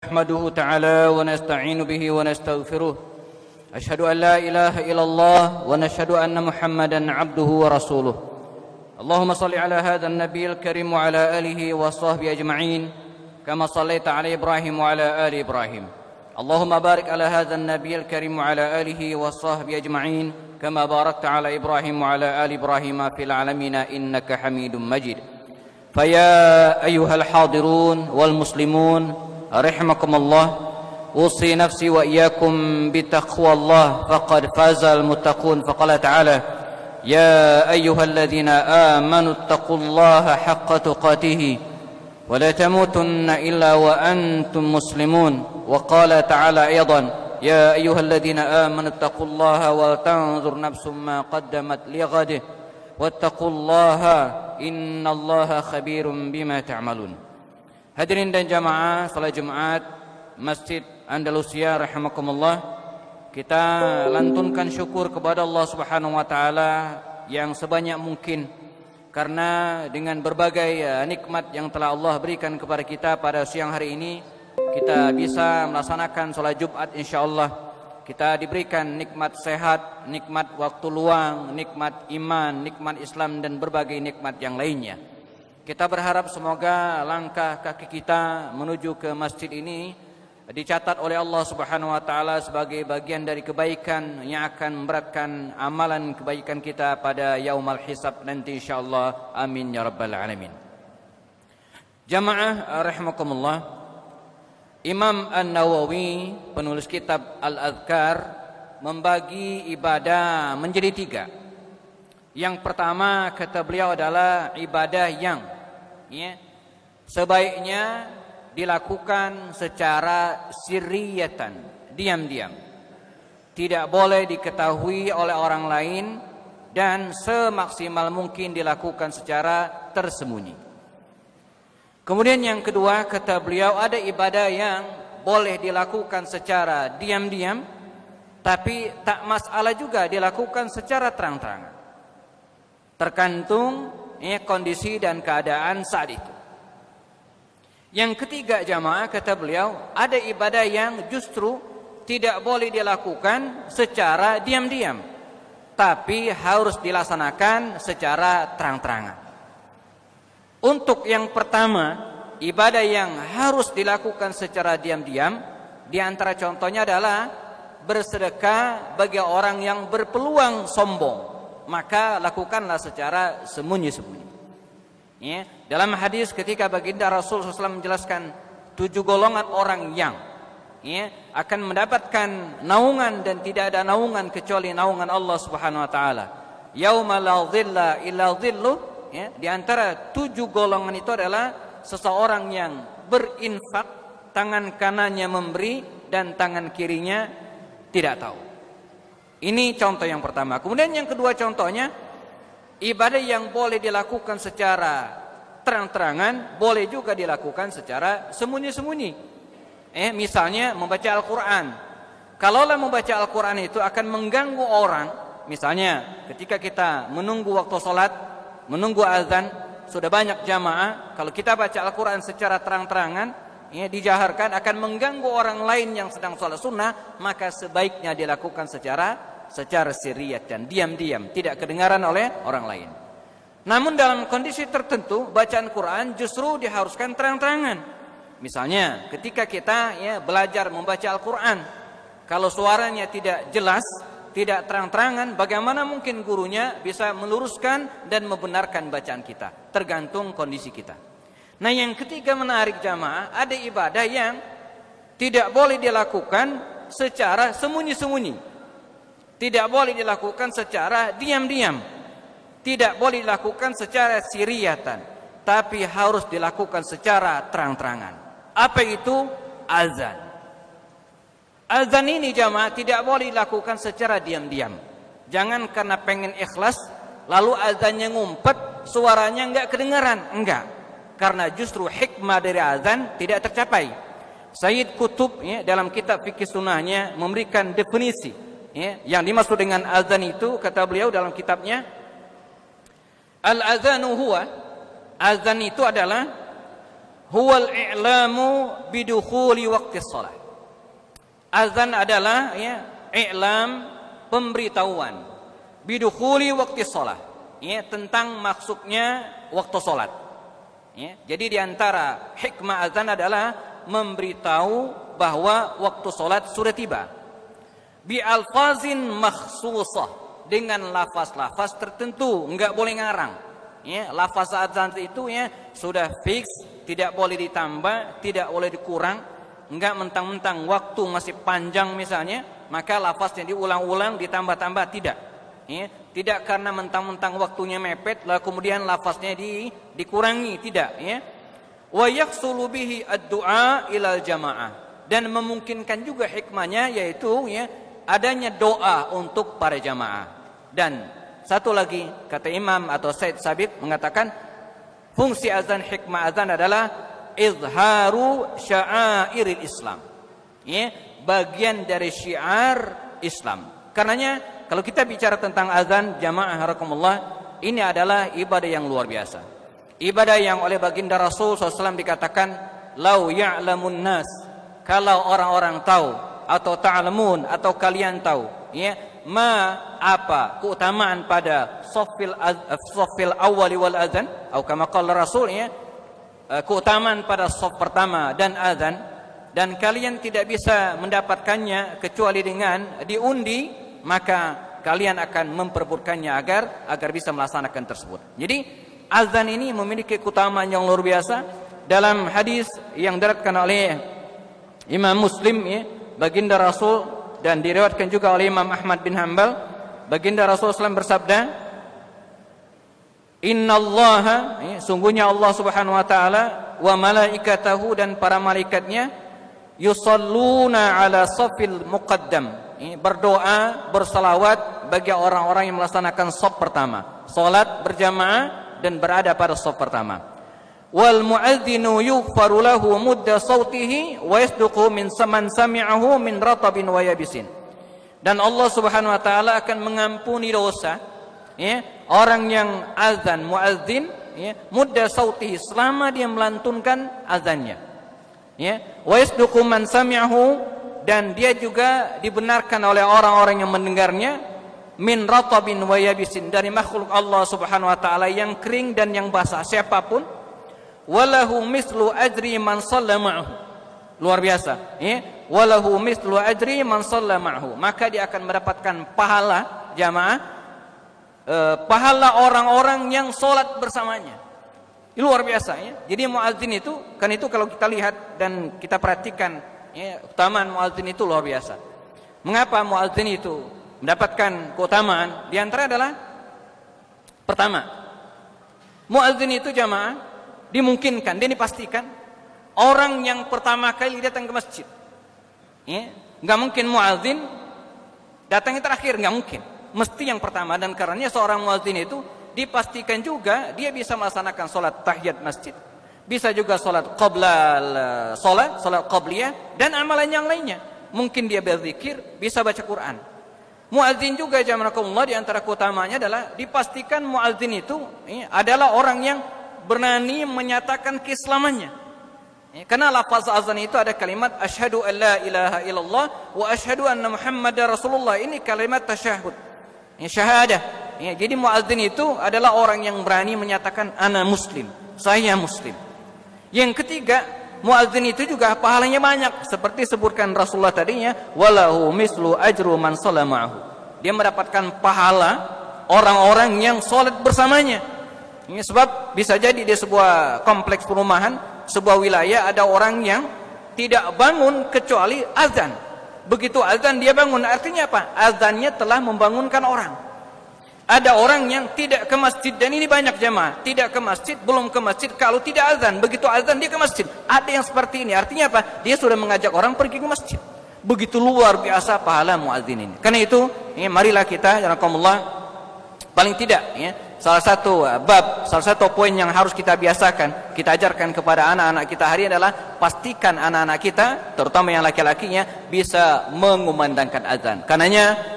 نحمده تعالى ونستعين به ونستغفره أشهد أن لا إله إلا الله ونشهد أن محمدا عبده ورسوله اللهم صل على هذا النبي الكريم وعلى آله وصحبه أجمعين كما صليت على إبراهيم وعلى آل إبراهيم اللهم بارك على هذا النبي الكريم وعلى آله وصحبه أجمعين كما باركت على إبراهيم وعلى آل إبراهيم في العالمين إنك حميد مجيد فيا أيها الحاضرون والمسلمون رحمكم الله أوصي نفسي وإياكم بتقوى الله فقد فاز المتقون فقال تعالى يا أيها الذين آمنوا اتقوا الله حق تقاته ولا تموتن إلا وأنتم مسلمون وقال تعالى أيضا يا أيها الذين آمنوا اتقوا الله ولتنظر نفس ما قدمت لغد واتقوا الله إن الله خبير بما تعملون. Hadirin dan jamaah salat Jumat Masjid Andalusia rahimakumullah, kita lantunkan syukur kepada Allah Subhanahu wa taala yang sebanyak mungkin karena dengan berbagai nikmat yang telah Allah berikan kepada kita pada siang hari ini kita bisa melaksanakan salat Jumat insyaallah. Kita diberikan nikmat sehat, nikmat waktu luang, nikmat iman, nikmat Islam dan berbagai nikmat yang lainnya. Kita berharap semoga langkah kaki kita menuju ke masjid ini dicatat oleh Allah Subhanahu wa taala sebagai bagian dari kebaikan yang akan memberatkan amalan kebaikan kita pada yaumul hisab nanti insyaallah. Amin ya rabbal alamin. Jamaah rahimakumullah, Imam An-Nawawi penulis kitab Al-Adhkar membagi ibadah menjadi 3. Yang pertama kata beliau adalah ibadah yang sebaiknya dilakukan secara sirriyatan, diam-diam, tidak boleh diketahui oleh orang lain dan semaksimal mungkin dilakukan secara tersembunyi. Kemudian yang kedua kata beliau ada ibadah yang boleh dilakukan secara diam-diam tapi tak masalah juga dilakukan secara terang-terangan, tergantung kondisi dan keadaan saat itu. Yang ketiga jamaah kata beliau ada ibadah yang justru tidak boleh dilakukan secara diam-diam tapi harus dilaksanakan secara terang-terangan. Untuk yang pertama ibadah yang harus dilakukan secara diam-diam, di antara contohnya adalah bersedekah bagi orang yang berpeluang sombong, maka lakukanlah secara sembunyi-sembunyi. Dalam hadis ketika baginda Rasul SAW menjelaskan 7 golongan orang yang akan mendapatkan naungan dan tidak ada naungan kecuali naungan Allah Subhanahu wa taala. Yauma la dhilla illa dhilluh. Di antara 7 golongan itu adalah seseorang yang berinfak, tangan kanannya memberi dan tangan kirinya tidak tahu. Ini contoh yang pertama. Kemudian yang kedua contohnya ibadah yang boleh dilakukan secara terang-terangan, boleh juga dilakukan secara sembunyi-sembunyi. Misalnya membaca Al-Quran. Kalaulah membaca Al-Quran itu akan mengganggu orang, misalnya ketika kita menunggu waktu sholat, menunggu azan, sudah banyak jamaah, kalau kita baca Al-Quran secara terang-terangan, dijaharkan akan mengganggu orang lain yang sedang sholat sunnah, maka sebaiknya dilakukan secara sirriyat dan diam-diam, tidak kedengaran oleh orang lain. Namun dalam kondisi tertentu bacaan Quran justru diharuskan terang-terangan. Misalnya ketika kita belajar membaca Al-Quran, kalau suaranya tidak jelas, tidak terang-terangan, bagaimana mungkin gurunya bisa meluruskan dan membenarkan bacaan kita? Tergantung kondisi kita. Nah yang ketiga menarik jamaah, ada ibadah yang tidak boleh dilakukan secara sembunyi-sembunyi, tidak boleh dilakukan secara diam-diam, tidak boleh dilakukan secara sirriyatan, tapi harus dilakukan secara terang-terangan. Apa itu? Azan. Azan ini jamaah tidak boleh dilakukan secara diam-diam. Jangan karena pengen ikhlas lalu azannya ngumpet, suaranya enggak kedengaran, enggak. Karena justru hikmah dari azan tidak tercapai. Sayyid Qutb dalam kitab fikih sunnahnya memberikan definisi yang dimaksud dengan azan itu, kata beliau dalam kitabnya, al-azanu huwa, azan itu adalah huwal i'lamu bidukhuli waqtis shalah. Azan adalah i'lam, pemberitahuan, bidukhuli waqtis shalah, tentang masuknya waktu salat. Jadi di antara hikmah azan adalah memberitahu bahwa waktu salat sudah tiba. Bi alfazin makhsusah, dengan lafaz-lafaz tertentu, enggak boleh ngarang. Lafaz azan itu sudah fix, tidak boleh ditambah, tidak boleh dikurang. Enggak mentang-mentang waktu masih panjang misalnya, maka lafaznya diulang-ulang, ditambah-tambah, tidak. Tidak karena mentang-mentang waktunya mepet lalu kemudian lafaznya dikurangi, tidak. Wa yahsulu bihi ad-du'a ilal jamaah, dan memungkinkan juga hikmahnya yaitu adanya doa untuk para jamaah. Dan satu lagi kata Imam atau Said Sabit mengatakan fungsi azan, hikmah azan adalah izharu sya'airil Islam, bagian dari syiar Islam. Karenanya kalau kita bicara tentang azan, jamaah harakumullah, ini adalah ibadah yang luar biasa. Ibadah yang oleh baginda Rasul SAW dikatakan, lau ya'lamun nas, kalau orang-orang tahu, atau ta'lamun, atau kalian tahu, apa keutamaan pada safil awwali wal azan, atau kama qala Rasul, keutamaan pada shaf pertama dan azan, dan kalian tidak bisa mendapatkannya kecuali dengan diundi, maka kalian akan memperebutkannya agar bisa melaksanakan tersebut. Jadi azan ini memiliki keutamaan yang luar biasa. Dalam hadis yang diriwayatkan oleh Imam Muslim, baginda Rasul, dan diriwayatkan juga oleh Imam Ahmad bin Hanbal, baginda Rasul SAW bersabda, innallaha, sungguhnya Allah Subhanahu wa taala, wa malaikatahu, dan para malaikatnya, yusalluna ala safil muqaddam, berdoa, bersalawat bagi orang-orang yang melaksanakan shaf pertama, salat berjamaah dan berada pada shaf pertama. Wal muadzinu yughfaru lahu mudda sautihi wa yasduqu min saman sami'ahu min ratabin wa yabisin. Dan Allah Subhanahu wa taala akan mengampuni dosa orang yang azan, muadzin, mudda sautihi, selama dia melantunkan azannya. Wa yasduqu man sami'ahu, dan dia juga dibenarkan oleh orang-orang yang mendengarnya, min ratabin wa yabisin, dari makhluk Allah Subhanahu wa taala yang kering dan yang basah, siapapun. Walahu mislu ajri man shalla ma'ahu, luar biasa, walahu mislu ajri man shalla ma'ahu, maka dia akan mendapatkan pahala jamaah, pahala orang-orang yang sholat bersamanya. Ini luar biasa. Jadi muadzin itu, kan itu kalau kita lihat dan kita perhatikan, keutamaan muadzin itu luar biasa. Mengapa muadzin itu mendapatkan keutamaan? Di antara adalah, pertama, muadzin itu jamaah dimungkinkan, dia dipastikan orang yang pertama kali datang ke masjid. Nggak mungkin muadzin datangnya terakhir, nggak mungkin, mesti yang pertama. Dan karenanya seorang muadzin itu dipastikan juga dia bisa melaksanakan sholat tahiyat masjid, bisa juga sholat qoblal sholat qobliyah, dan amalan yang lainnya. Mungkin dia berzikir, bisa baca Quran. Muadzin juga jamaah, di antara keutamanya adalah dipastikan muadzin itu adalah orang yang berani menyatakan keislamannya. Karena lafaz azan itu ada kalimat asyhadu an la ilaha illallah wa asyhadu anna muhammadar rasulullah. Ini kalimat tasyahud, syahadah. Jadi muadzin itu adalah orang yang berani menyatakan ana muslim, saya muslim. Yang ketiga, muadzin itu juga pahalanya banyak, seperti sebutkan Rasulullah tadinya, walahu mislu ajru man shalla ma'ahu. Dia mendapatkan pahala orang-orang yang salat bersamanya. Ini sebab bisa jadi di sebuah kompleks perumahan, sebuah wilayah, ada orang yang tidak bangun kecuali azan. Begitu azan dia bangun, artinya apa? Azannya telah membangunkan orang. Ada orang yang tidak ke masjid, dan ini banyak jemaah, tidak ke masjid, belum ke masjid kalau tidak azan. Begitu azan dia ke masjid. Ada yang seperti ini, artinya apa? Dia sudah mengajak orang pergi ke masjid. Begitu luar biasa pahala muadzin ini. Karena itu, marilah kita, jazakumullah, paling tidak, salah satu poin yang harus kita biasakan, kita ajarkan kepada anak-anak kita hari ini adalah pastikan anak-anak kita, terutama yang laki-lakinya, bisa mengumandangkan azan. Karenanya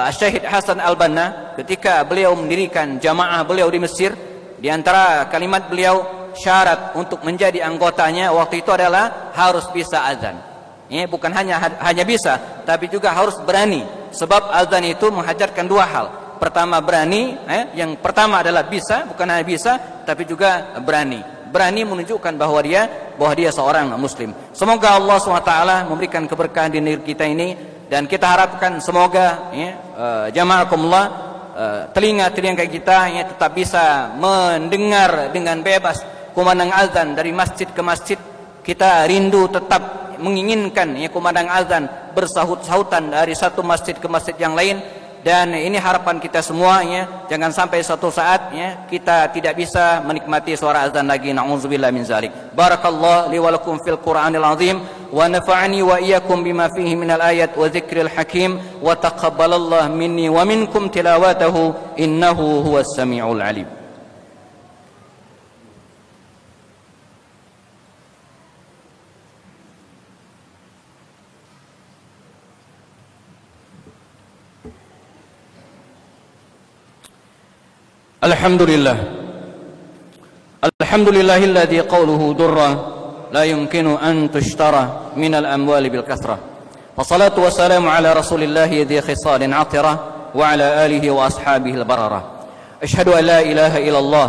Syahid Hasan Al-Banna ketika beliau mendirikan jamaah beliau di Mesir, di antara kalimat beliau, syarat untuk menjadi anggotanya waktu itu adalah harus bisa azan. Ya, bukan hanya bisa, tapi juga harus berani. Sebab azan itu menghajarkan dua hal. Pertama berani, yang pertama adalah bisa, bukan hanya bisa, tapi juga berani. Berani menunjukkan bahwa dia seorang muslim. Semoga Allah SWT memberikan keberkahan di negeri kita ini, dan kita harapkan semoga jama'akumullah, telinga-telinga kita tetap bisa mendengar dengan bebas kumandang azan dari masjid ke masjid. Kita rindu tetap menginginkan kumandang azan bersahut-sahutan dari satu masjid ke masjid yang lain. Dan ini harapan kita semua, jangan sampai suatu saat kita tidak bisa menikmati suara azan lagi. Na'udzubillah min zalik. Barakallahu li wa lakum fil Qur'anil azim wa nafa'ani wa iyyakum bima fihi minal ayat wa dzikril hakim wa taqabbalallahu minni wa minkum tilawatahu innahu huwas samiul alim. Alhamdulillahilladzi qawluhu durra la yumkinu an tushtara minal amwali bil kasrah. Wassalatu wassalamu ala rasulillahi dhi khisalin atirah wa ala alihi wa ashabihi al bararah. Ashhadu an la ilaha illallah,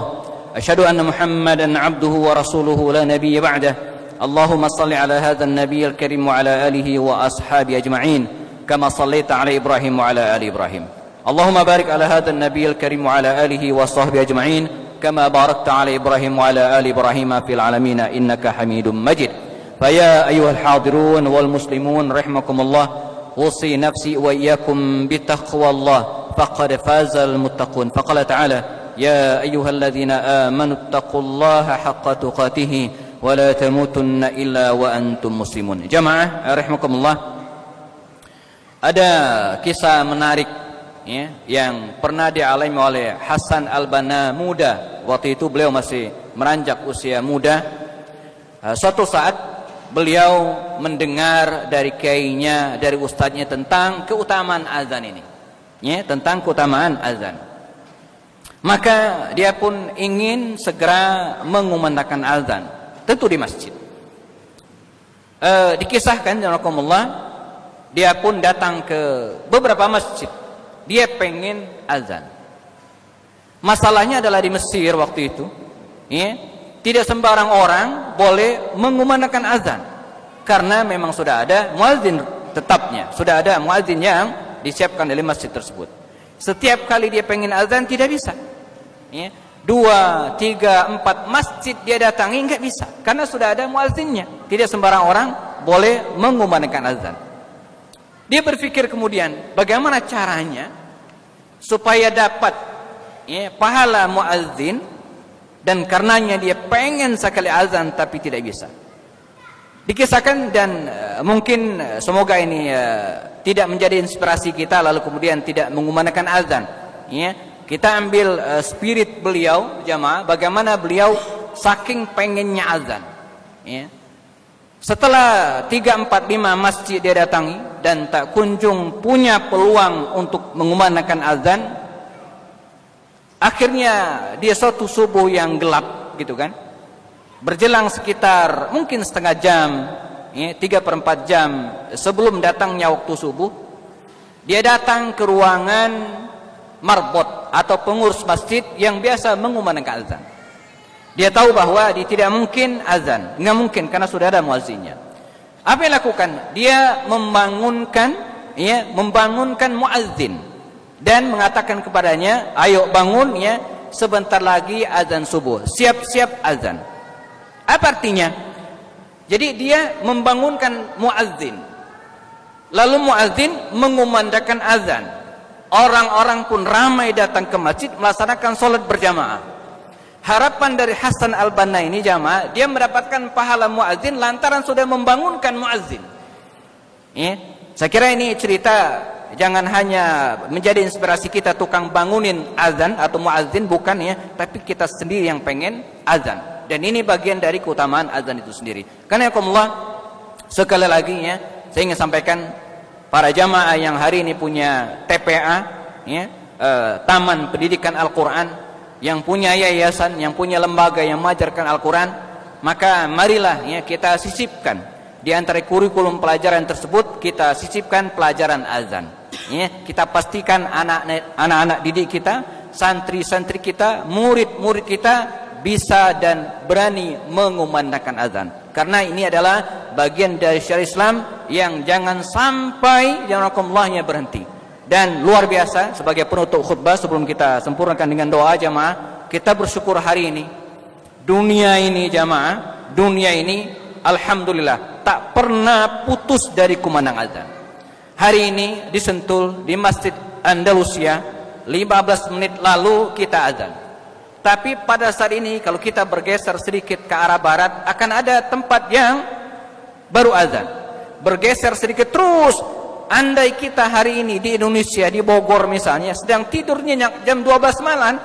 ashhadu anna Muhammadan abduhu wa rasuluhu la nabiyya ba'dah. Allahumma salli ala hadha an-nabiy al-karim wa ala alihi wa ashabihi ajma'in kama sallaita ala Ibrahim wa ala ali Ibrahim. Allahumma barik ala hadha an-nabiy al-karim wa ala alihi wa sahbihi ajma'in kama barakta ala Ibrahim wa ala ali Ibrahim fil alamin innaka Hamidum Majid. Faya ayyuhal hadirun wal muslimun rahimakumullah, usi nafsi wa iyyakum bittaqwallah faqad fazal muttaqun. Faqala ta'ala ya ayyuhalladzina amanu taqullaha haqqa tuqatih wa la tamutunna illa wa antum muslimun. Jamaah rahimakumullah, ada kisah menarik yang pernah dialami oleh Hasan al-Banna muda. Waktu itu beliau masih meranjak usia muda. Suatu saat beliau mendengar dari kiainya, dari ustadznya tentang keutamaan azan ini, tentang keutamaan azan. Maka dia pun ingin segera mengumandangkan azan, tentu di masjid. Dikisahkan jazakumullah, dia pun datang ke beberapa masjid. Dia pengen azan. Masalahnya adalah di Mesir waktu itu, tidak sembarang orang boleh mengumandangkan azan, karena memang sudah ada muadzin tetapnya, sudah ada muadzin yang disiapkan oleh masjid tersebut. Setiap kali dia pengen azan tidak bisa. 2, 3, 4 masjid dia datangi nggak bisa, karena sudah ada muadzinnya. Tidak sembarang orang boleh mengumandangkan azan. Dia berpikir kemudian bagaimana caranya supaya dapat pahala muadzin, dan karenanya dia pengen sekali azan tapi tidak bisa. Dikisahkan, dan mungkin semoga ini tidak menjadi inspirasi kita lalu kemudian tidak mengumandangkan azan. Kita ambil spirit beliau jamaah, bagaimana beliau saking pengennya azan. Setelah 3, 4, 5 masjid dia datangi dan tak kunjung punya peluang untuk mengumandangkan azan, akhirnya dia suatu subuh yang gelap gitu kan, berjelang sekitar mungkin setengah jam, 3/4 jam sebelum datangnya waktu subuh, dia datang ke ruangan marbot atau pengurus masjid yang biasa mengumandangkan azan. Dia tahu bahwa dia tidak mungkin azan, nggak mungkin karena sudah ada muazzinnya. Apa yang lakukan? Dia membangunkan muazzin dan mengatakan kepadanya, ayo bangun sebentar lagi azan subuh, siap-siap azan. Apa artinya? Jadi dia membangunkan muazzin, lalu muazzin mengumandangkan azan. Orang-orang pun ramai datang ke masjid melaksanakan sholat berjamaah. Harapan dari Hasan al-Banna ini jamaah, dia mendapatkan pahala muazzin lantaran sudah membangunkan muazzin. Saya kira ini cerita jangan hanya menjadi inspirasi kita tukang bangunin azan atau muazzin, bukan tapi kita sendiri yang pengen azan. Dan ini bagian dari keutamaan azan itu sendiri. Karena Allah, sekali lagi saya ingin sampaikan para jamaah yang hari ini punya TPA, Taman Pendidikan Al-Quran, yang punya yayasan, yang punya lembaga yang mengajarkan Al-Quran, maka marilah ya, kita sisipkan di antara kurikulum pelajaran tersebut, kita sisipkan pelajaran azan. Ya, kita pastikan anak-anak didik kita, santri-santri kita, murid-murid kita bisa dan berani mengumandangkan azan. Karena ini adalah bagian dari syariat Islam yang jangan sampai janakumallahnya berhenti. Dan luar biasa, sebagai penutup khutbah sebelum kita sempurnakan dengan doa jamaah, kita bersyukur hari ini dunia ini jamaah, dunia ini alhamdulillah tak pernah putus dari kumandang azan. Hari ini di Sentul, di Masjid Andalusia, 15 menit lalu kita azan. Tapi pada saat ini kalau kita bergeser sedikit ke arah barat, akan ada tempat yang baru azan. Bergeser sedikit terus, andai kita hari ini di Indonesia, di Bogor misalnya, sedang tidur nyenyak jam 12 malam,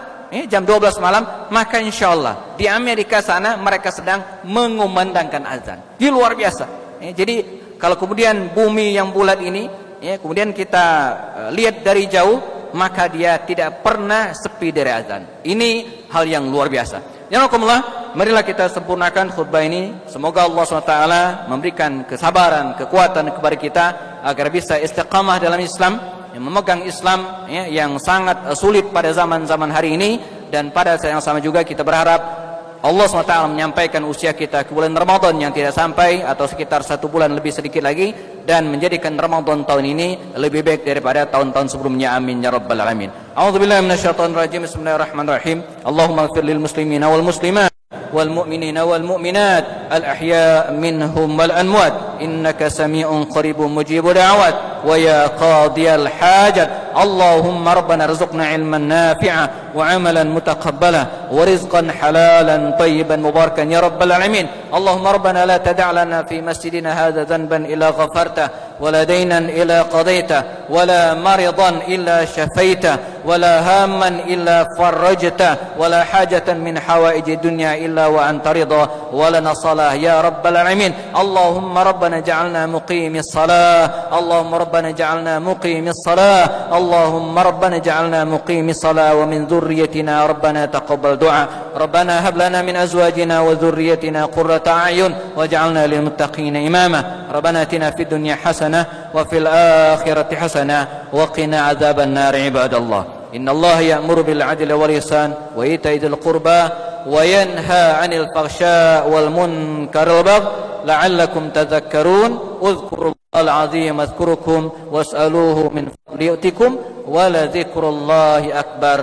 jam 12 malam, maka insya Allah di Amerika sana mereka sedang mengumandangkan azan. Ini luar biasa. Jadi kalau kemudian bumi yang bulat ini, kemudian kita lihat dari jauh, maka dia tidak pernah sepi dari azan. Ini hal yang luar biasa. Jazakumullah, marilah kita sempurnakan khutbah ini. Semoga Allah SWT memberikan kesabaran, kekuatan kepada kita agar bisa istiqamah dalam Islam, yang memegang Islam yang sangat sulit pada zaman-zaman hari ini. Dan pada saat yang sama juga kita berharap Allah SWT menyampaikan usia kita ke bulan Ramadan yang tidak sampai, atau sekitar 1 bulan lebih sedikit lagi, dan menjadikan Ramadan tahun ini lebih baik daripada tahun-tahun sebelumnya. Amin ya rabbal alamin. A'udzubillahi minasyaitonir rajim. Bismillahirrahmanirrahim. Allahumma ighfir lil muslimina wal muslimat wal mu'minina wal mu'minat al ahya' minhum wal amwat innaka sami'un qaribun mujibud da'awat wa ya qadiyal hajat. Allahumma rabbana rzuqna ilman nafi'a wa amalan mutaqabbala wa rizqan halalan tayyiban mubarakan ya rabbal alamin. Allahumma rabbana la tada' lana fi masjidina hadha dhanban illa ghafarta wa la daynan illa qadayta wa la maridan illa shafaita wa la hamman illa farajta wa la hajatan min hawaiji dunya illa wa anta ridha wa lana salah ya rabbal alamin. Allahumma rabbana ja'alna muqimis salah. Allahumma rabbana ja'alna muqimis salah. اللهم ربنا اجعلنا مقيم الصلاة ومن ذريتنا ربنا تقبل دعاء. ربنا هب لنا من أزواجنا وذريتنا قرة أعين واجعلنا للمتقين إماما. ربنا آتنا في الدنيا حسنة وفي الآخرة حسنة وقنا عذاب النار. عباد الله إن الله يأمر بالعدل والإحسان وإيتاء ذي القربى وينهى عن الفحشاء والمنكر والبغي لعلكم تذكرون. اذكروا العظيم اذكركم واسألوه من فضله يؤتكم ولذكر الله أكبر.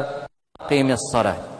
أقيم الصلاة.